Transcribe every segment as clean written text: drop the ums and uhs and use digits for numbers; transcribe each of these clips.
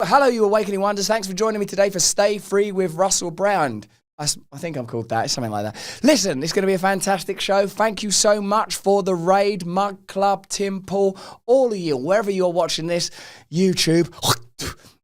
Hello, you Awakening Wonders. Thanks for joining me today for Stay Free with Russell Brand. I think I'm called that. It's something like that. Listen, it's going to be a fantastic show. Thank you so much for the raid, Mug Club, Tim Paul, all of you, wherever you're watching this, YouTube,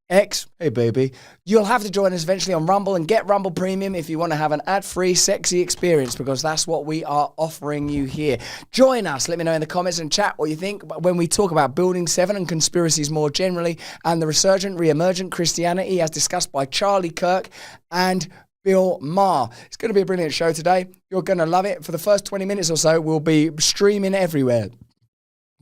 X, hey baby. You'll have to join us eventually on Rumble and get Rumble Premium if you want to have an ad-free, sexy experience, because that's what we are offering you here. Join us. Let me know in the comments and chat what you think when we talk about Building 7 and conspiracies more generally, and the resurgent, re-emergent Christianity as discussed by Charlie Kirk and Bill Maher. It's going to be a brilliant show today. You're going to love it. For the first 20 minutes or so, we'll be streaming everywhere.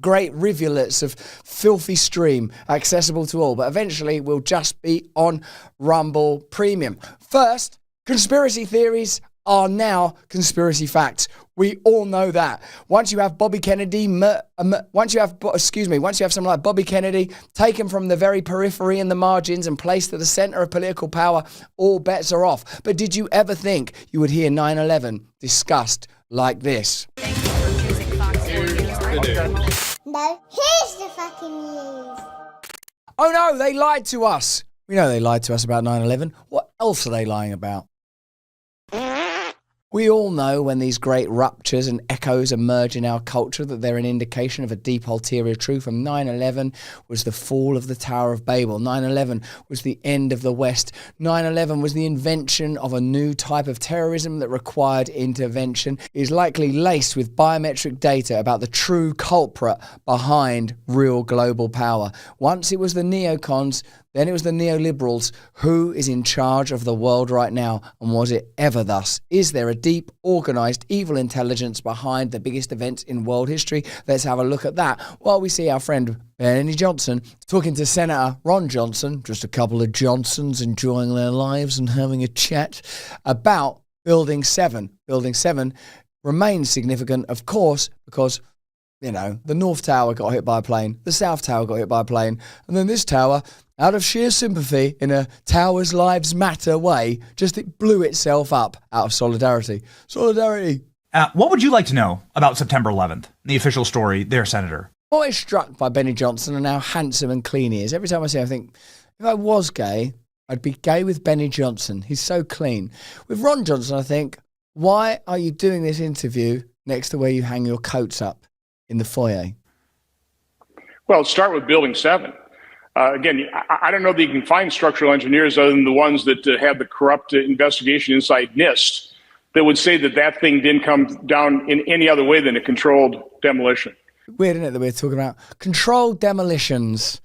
Great rivulets of filthy stream accessible to all, but eventually we'll just be on Rumble Premium. First, conspiracy theories are now conspiracy facts. We all know that. Once you have Bobby Kennedy, once you have someone like Bobby Kennedy taken from the very periphery and the margins and placed to the center of political power, all bets are off. But did you ever think you would hear 9/11 discussed like this? No, here's the fucking news. Oh no, they lied to us. We know they lied to us about 9/11. What else are they lying about? We all know when these great ruptures and echoes emerge in our culture that they're an indication of a deep ulterior truth. And 9/11 was the fall of the Tower of Babel. 9/11 was the end of the West. 9/11 was the invention of a new type of terrorism that required intervention. It is likely laced with biometric data about the true culprit behind real global power. Once it was the neocons, then it was the neoliberals. Who is in charge of the world right now? And was it ever thus? Is there a deep, organised, evil intelligence behind the biggest events in world history? Let's have a look at that while we see our friend Benny Johnson talking to Senator Ron Johnson, just a couple of Johnsons enjoying their lives and having a chat about Building 7. Building 7 remains significant, of course, because the North Tower got hit by a plane, the South Tower got hit by a plane, and then this tower, out of sheer sympathy, in a Towers Lives Matter way, it blew itself up out of solidarity. Solidarity. What would you like to know about September 11th, the official story there, Senator? I'm always struck by Benny Johnson and how handsome and clean he is. Every time I see him, I think, if I was gay, I'd be gay with Benny Johnson. He's so clean. With Ron Johnson, I think, why are you doing this interview next to where you hang your coats up in the foyer? Well, start with Building 7. Again, I don't know that you can find structural engineers other than the ones that have the corrupt investigation inside NIST that would say that thing didn't come down in any other way than a controlled demolition. Weird, isn't it, that we're talking about controlled demolitions,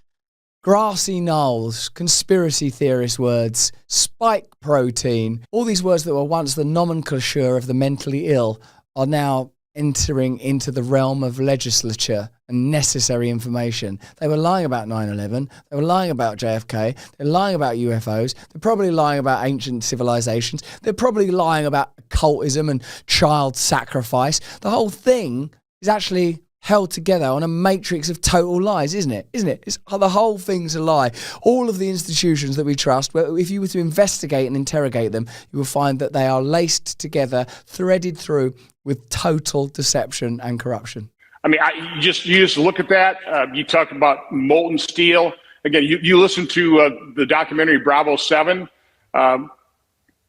grassy knolls, conspiracy theorist words, spike protein. All these words that were once the nomenclature of the mentally ill are now entering into the realm of legislature and necessary information. They were lying about 9/11. They were lying about JFK. They're lying about UFOs. They're probably lying about ancient civilizations. They're probably lying about occultism and child sacrifice. The whole thing is actually held together on a matrix of total lies, isn't it? The whole thing's a lie. All of the institutions that we trust, if you were to investigate and interrogate them, you will find that they are laced together, threaded through with total deception and corruption. I mean, you just look at that. You talk about molten steel. Again, you listen to the documentary Bravo 7.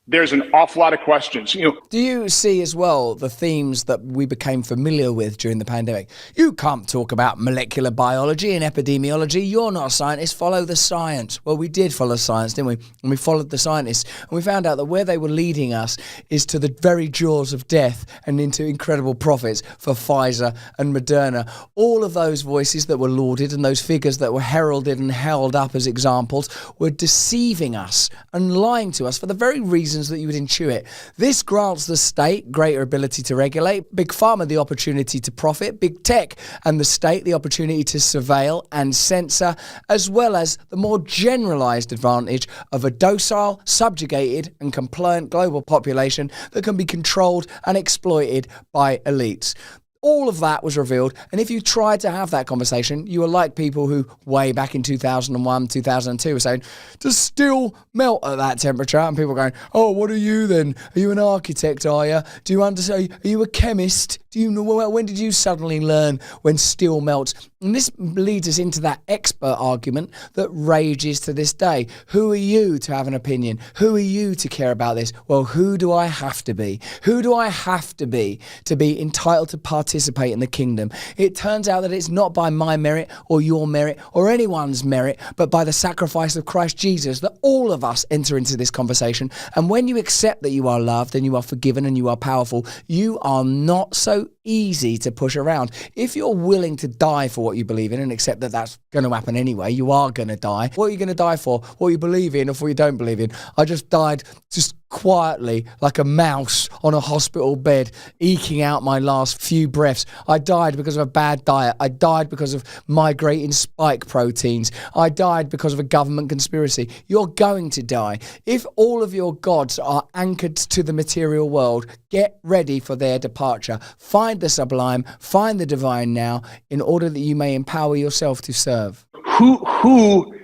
There's an awful lot of questions. Do you see as well the themes that we became familiar with during the pandemic? You can't talk about molecular biology and epidemiology. You're not a scientist. Follow the science. Well, we did follow science, didn't we? And we followed the scientists. And we found out that where they were leading us is to the very jaws of death and into incredible profits for Pfizer and Moderna. All of those voices that were lauded and those figures that were heralded and held up as examples were deceiving us and lying to us for the very reasons that you would intuit. This grants the state greater ability to regulate, Big Pharma the opportunity to profit, Big Tech and the state the opportunity to surveil and censor, as well as the more generalised advantage of a docile, subjugated and compliant global population that can be controlled and exploited by elites. All of that was revealed, and if you tried to have that conversation, you were like people who way back in 2001, 2002 were saying, does steel melt at that temperature? And people were going, oh, what are you then? Are you an architect, are you? Do you understand? Are you a chemist? When did you suddenly learn when steel melts? And this leads us into that expert argument that rages to this day. Who are you to have an opinion? Who are you to care about this? Well, who do I have to be? Who do I have to be entitled to participate in the kingdom? It turns out that it's not by my merit or your merit or anyone's merit, but by the sacrifice of Christ Jesus that all of us enter into this conversation. And when you accept that you are loved and you are forgiven and you are powerful, you are not so easy to push around. If you're willing to die for what you believe in and accept that that's going to happen anyway, you are going to die. What are you going to die for? What you believe in or what you don't believe in? I just died just quietly like a mouse on a hospital bed, eking out my last few breaths. I died because of a bad diet. I died because of migrating spike proteins. I died because of a government conspiracy. You're going to die. If all of your gods are anchored to the material world, get ready for their departure. Find the sublime, find the divine now, in order that you may empower yourself to serve. Who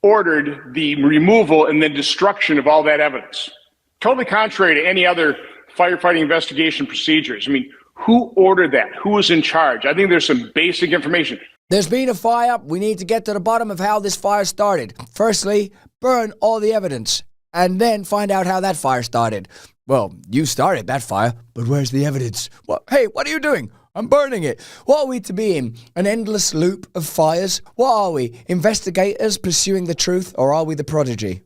ordered the removal and then destruction of all that evidence? Totally contrary to any other firefighting investigation procedures. I mean, who ordered that? Who was in charge? I think there's some basic information. There's been a fire. We need to get to the bottom of how this fire started. Firstly, burn all the evidence and then find out how that fire started. Well, you started that fire, but where's the evidence? What? Hey, what are you doing? I'm burning it. What are we to be in? An endless loop of fires? What are we? Investigators pursuing the truth, or are we the prodigy?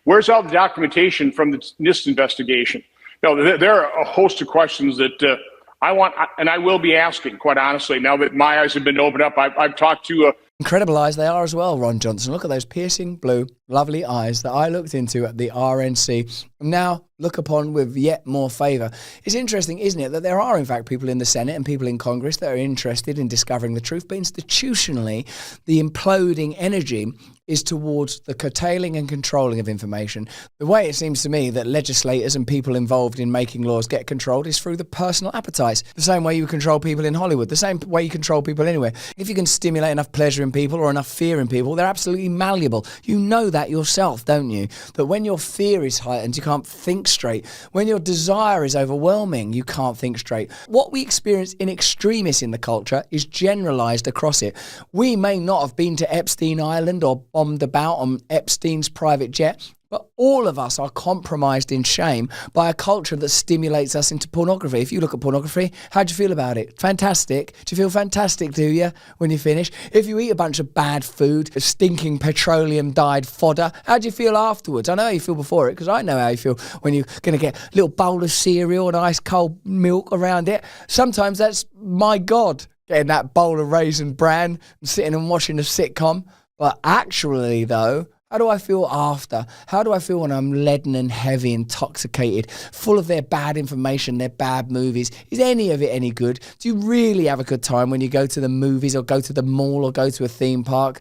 Where's all the documentation from the NIST investigation? No, there are a host of questions that I want, and I will be asking, quite honestly, now that my eyes have been opened up. I've talked to incredible eyes they are as well, Ron Johnson. Look at those piercing blue, lovely eyes that I looked into at the RNC. Now look upon with yet more favour. It's interesting, isn't it, that there are in fact people in the Senate and people in Congress that are interested in discovering the truth, but institutionally the imploding energy is towards the curtailing and controlling of information. The way it seems to me that legislators and people involved in making laws get controlled is through the personal appetites. The same way you control people in Hollywood, the same way you control people anywhere. If you can stimulate enough pleasure in people or enough fear in people, they're absolutely malleable. You know that yourself, don't you? That when your fear is heightened, you can't think straight. When your desire is overwhelming, you can't think straight. What we experience in extremis in the culture is generalized across it. We may not have been to Epstein Island or bombed about on Epstein's private jet, but all of us are compromised in shame by a culture that stimulates us into pornography. If you look at pornography, how do you feel about it? Fantastic. Do you feel fantastic, do you, when you finish? If you eat a bunch of bad food, stinking petroleum-dyed fodder, how do you feel afterwards? I know how you feel before it, because I know how you feel when you're going to get a little bowl of cereal and ice cold milk around it. Sometimes that's my God, getting that bowl of Raisin Bran and sitting and watching a sitcom. But actually, though, how do I feel after? How do I feel when I'm leaden and heavy, intoxicated, full of their bad information, their bad movies? Is any of it any good? Do you really have a good time when you go to the movies or go to the mall or go to a theme park?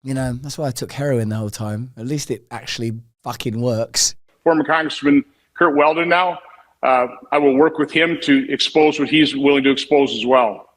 You know, that's why I took heroin the whole time. At least it actually fucking works. Former Congressman Kurt Weldon now, I will work with him to expose what he's willing to expose as well.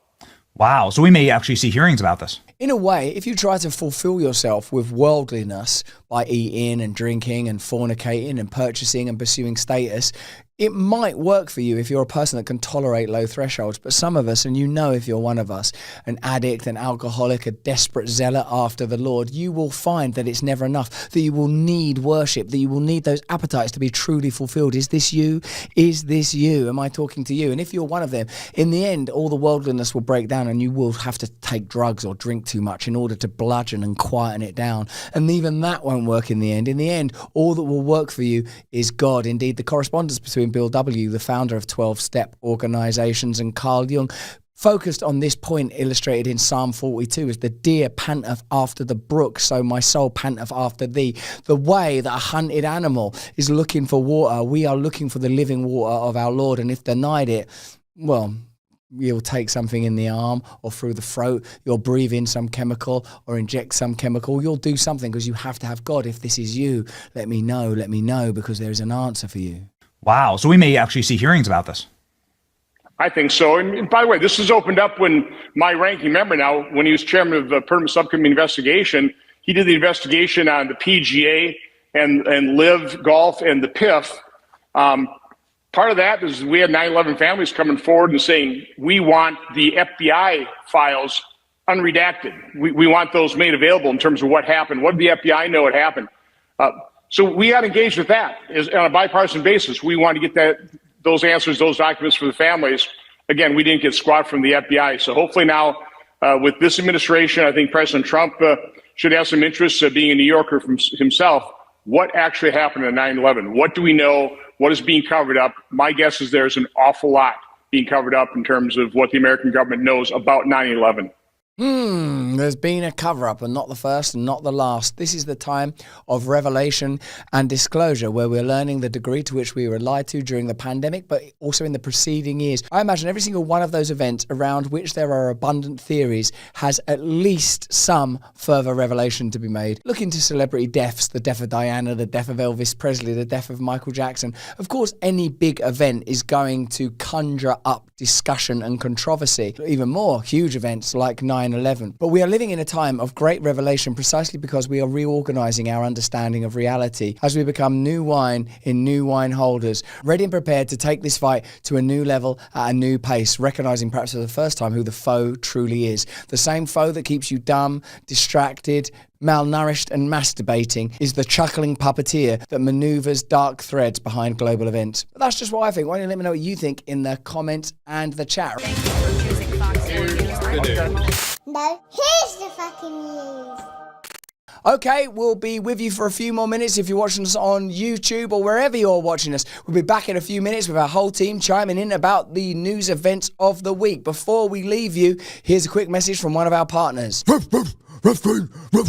Wow. So we may actually see hearings about this. In a way, if you try to fulfill yourself with worldliness by eating and drinking and fornicating and purchasing and pursuing status, it might work for you if you're a person that can tolerate low thresholds. But some of us, and you know if you're one of us, an addict, an alcoholic, a desperate zealot after the Lord, you will find that it's never enough, that you will need worship, that you will need those appetites to be truly fulfilled. Is this you? Is this you? Am I talking to you? And if you're one of them, in the end, all the worldliness will break down and you will have to take drugs or drink too much in order to bludgeon and quieten it down. And even that won't work in the end. In the end, all that will work for you is God. Indeed, the correspondence between Bill W., the founder of 12-Step Organizations, and Carl Jung focused on this point illustrated in Psalm 42 as the deer panteth after the brook, so my soul panteth after thee. The way that a hunted animal is looking for water, we are looking for the living water of our Lord, and if denied it, well, you'll take something in the arm or through the throat, you'll breathe in some chemical or inject some chemical, you'll do something because you have to have God. If this is you, let me know, because there is an answer for you. Wow. So we may actually see hearings about this. I think so. And by the way, this has opened up when my ranking member now, when he was chairman of the Permanent Subcommittee Investigation, he did the investigation on the PGA and LIV Golf and the PIF. Part of that is we had 9/11 families coming forward and saying, we want the FBI files unredacted. We want those made available in terms of what happened. What did the FBI know what happened? So we got engaged with that on a bipartisan basis. We want to get those answers, those documents for the families. Again, we didn't get squat from the FBI. So hopefully now, with this administration, I think President Trump should have some interest, being a New Yorker himself. What actually happened in 9/11? What do we know? What is being covered up? My guess is there's an awful lot being covered up in terms of what the American government knows about 9/11. There's been a cover-up, and not the first and not the last. This is the time of revelation and disclosure, where we're learning the degree to which we were lied to during the pandemic, but also in the preceding years. I imagine every single one of those events around which there are abundant theories has at least some further revelation to be made. Look into celebrity deaths, the death of Diana, the death of Elvis Presley, the death of Michael Jackson. Of course, any big event is going to conjure up discussion and controversy. Even more huge events like 9/11. But we are living in a time of great revelation precisely because we are reorganizing our understanding of reality as we become new wine in new wine holders, ready and prepared to take this fight to a new level at a new pace, recognizing perhaps for the first time who the foe truly is. The same foe that keeps you dumb, distracted, malnourished and masturbating is the chuckling puppeteer that maneuvers dark threads behind global events. But that's just what I think. Why don't you let me know what you think in the comments and the chat. No, here's the fucking news. Okay, we'll be with you for a few more minutes if you're watching us on YouTube or wherever you're watching us. We'll be back in a few minutes with our whole team chiming in about the news events of the week. Before we leave you, here's a quick message from one of our partners. Rough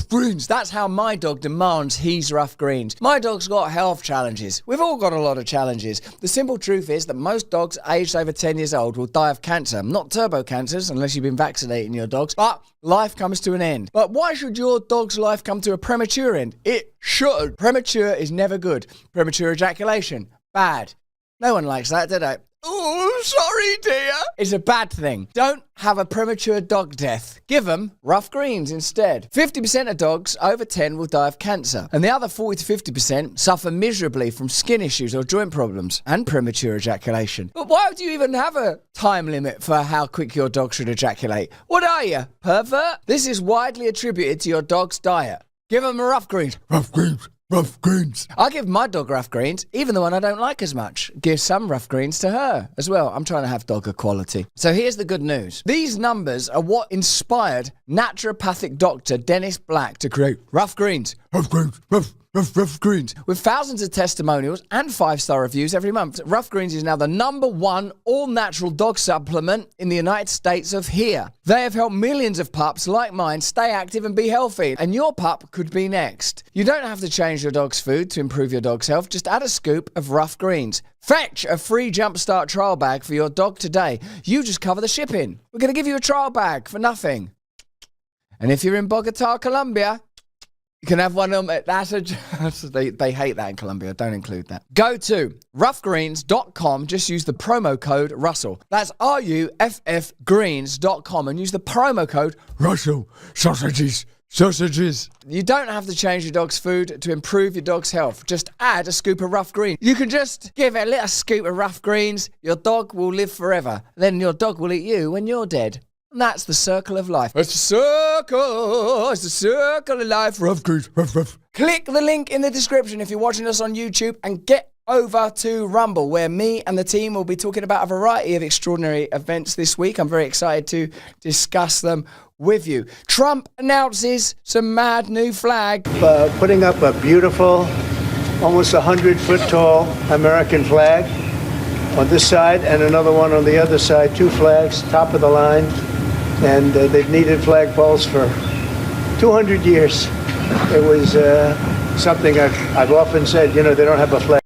greens. That's how my dog demands he's rough greens. My dog's got health challenges. We've all got a lot of challenges. The simple truth is that most dogs aged over 10 years old will die of cancer. Not turbo cancers, unless you've been vaccinating your dogs. But life comes to an end. But why should your dog's life come to a premature end? It should. Premature is never good. Premature ejaculation, bad. No one likes that, do they? Oh, sorry, dear. It's a bad thing. Don't have a premature dog death. Give them rough greens instead. 50% of dogs over 10 will die of cancer, and the other 40 to 50% suffer miserably from skin issues or joint problems and premature ejaculation. But why would you even have a time limit for how quick your dog should ejaculate? What are you, pervert? This is widely attributed to your dog's diet. Give them rough greens. Rough greens. Rough greens. I give my dog rough greens, even the one I don't like as much. Give some rough greens to her as well. I'm trying to have dog equality. So here's the good news. These numbers are what inspired naturopathic doctor Dennis Black to create rough greens. Rough greens. Rough Greens. With thousands of testimonials and 5-star reviews every month, Rough Greens is now the #1 all-natural dog supplement in the United States of here. They have helped millions of pups like mine stay active and be healthy, and your pup could be next. You don't have to change your dog's food to improve your dog's health. Just add a scoop of Rough Greens. Fetch a free Jumpstart trial bag for your dog today. You just cover the shipping. We're going to give you a trial bag for nothing. And if you're in Bogota, Colombia, you can have one of them. They hate that in Colombia. Don't include that. Go to roughgreens.com. Just use the promo code Russell. That's RUFFgreens.com and use the promo code Russell. Sausages. You don't have to change your dog's food to improve your dog's health. Just add a scoop of Rough Greens. You can just give it a little scoop of Rough Greens. Your dog will live forever. Then your dog will eat you when you're dead. And that's the circle of life. It's the circle of life. Rough Greens. Click the link in the description if you're watching us on YouTube and get over to Rumble, where me and the team will be talking about a variety of extraordinary events this week. I'm very excited to discuss them with you. Trump announces some mad new flag. Putting up a beautiful, almost 100-foot tall American flag on this side and another one on the other side, 2 flags, top of the line. And they've needed flagpoles for 200 years. It was something I've often said, they don't have a flag